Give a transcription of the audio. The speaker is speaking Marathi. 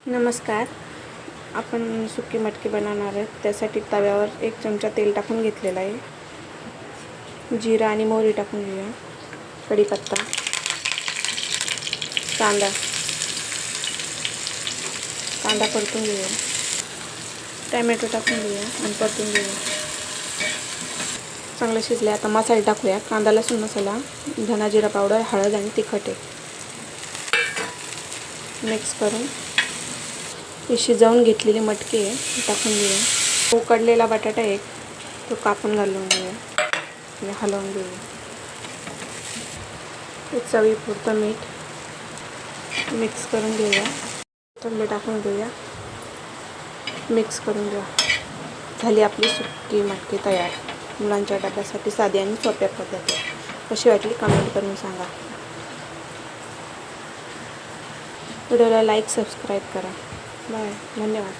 नमस्कार. आपण सुकी मटकी बनवणार आहे. त्यासाठी तव्यावर 1 चमचा तेल टाकून घेतलेला आहे. जिरा आणि मोहरी टाकून घेऊया. कढीपत्ता, कांदा परतून घेऊया. टोमॅटो टाकून घेऊया आणि परतून घेऊया. चांगलं शिजले. आता मसाले टाकूया. कांदा लसूण मसाला, धना जिरा पावडर, हळद आणि तिखट आहे. मिक्स करून ही शिजवून घेतलेली मटकी आहे टाकून घेऊया. उकडलेला बटाटा एक तो कापून घालून घेऊया आणि हलवून घेऊया. चवीपुरतं मीठ मिक्स करून घेऊया. टोमॅटो टाकून घेऊया. मिक्स करून घेऊया. झाली आपली सुकी मटकी तयार. मुलांच्या डब्यासाठी साधी आणि सोप्या पद्धती. कशी वाटली कमेंट करून सांगा. व्हिडिओला लाईक सबस्क्राईब करा. बाय. धन्यवाद.